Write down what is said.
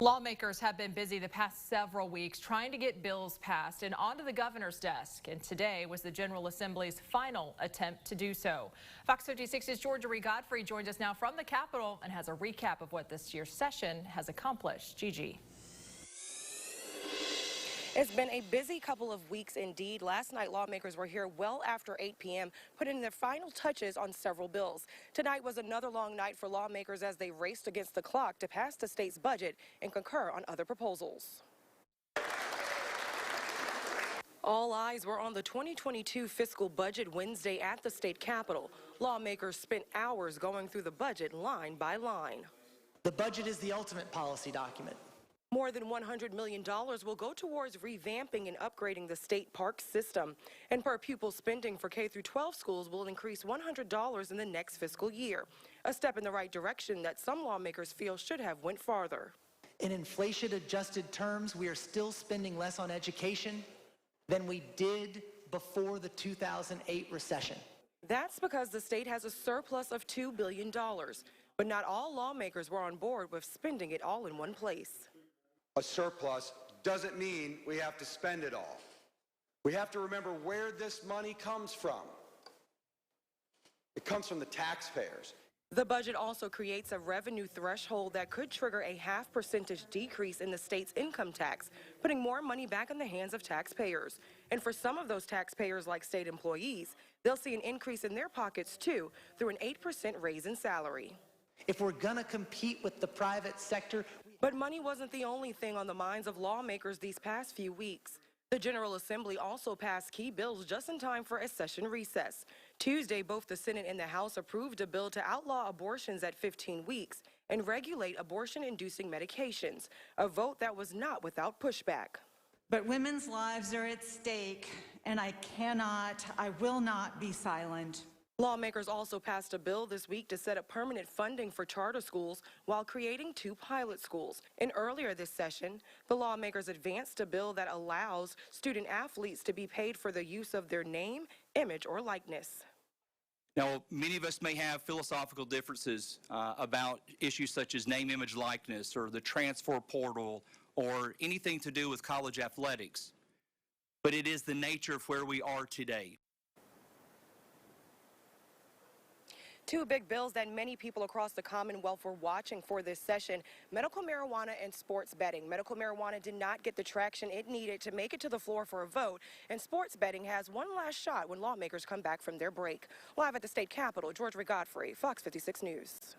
Lawmakers have been busy the past several weeks trying to get bills passed and onto the governor's desk. And today was the General Assembly's final attempt to do so. Fox 56's Georgia Godfrey joins us now from the Capitol and has a recap of what this year's session has accomplished. Gigi. It's been a busy couple of weeks indeed. Last night, lawmakers were here well after 8 p.m., putting their final touches on several bills. Tonight was another long night for lawmakers as they raced against the clock to pass the state's budget and concur on other proposals. All eyes were on the 2022 fiscal budget Wednesday at the state capitol. Lawmakers spent hours going through the budget line by line. The budget is the ultimate policy document. More than $100 million will go towards revamping and upgrading the state park system. And per pupil spending for K-12 schools will increase $100 in the next fiscal year. A step in the right direction that some lawmakers feel should have went farther. In inflation-adjusted terms, we are still spending less on education than we did before the 2008 recession. That's because the state has a surplus of $2 billion. But not all lawmakers were on board with spending it all in one place. A surplus doesn't mean we have to spend it all. We have to remember where this money comes from. It comes from the taxpayers. The budget also creates a revenue threshold that could trigger a 0.5% decrease in the state's income tax, putting more money back in the hands of taxpayers. And for some of those taxpayers, like state employees, they'll see an increase in their pockets too through an 8% raise in salary. If we're going to compete with the private sector. But money wasn't the only thing on the minds of lawmakers these past few weeks. The General Assembly also passed key bills just in time for a session recess. Tuesday, both the Senate and the House approved a bill to outlaw abortions at 15 weeks and regulate abortion-inducing medications, a vote that was not without pushback. But women's lives are at stake, and I will not be silent. Lawmakers also passed a bill this week to set up permanent funding for charter schools while creating 2 pilot schools. And earlier this session, the lawmakers advanced a bill that allows student athletes to be paid for the use of their name, image, or likeness. Now, many of us may have philosophical differences about issues such as name, image, likeness, or the transfer portal, or anything to do with college athletics. But it is the nature of where we are today. 2 big bills that many people across the Commonwealth were watching for this session: medical marijuana and sports betting. Medical marijuana did not get the traction it needed to make it to the floor for a vote, and sports betting has one last shot when lawmakers come back from their break. Live at the state capitol, Georgia Godfrey, Fox 56 News.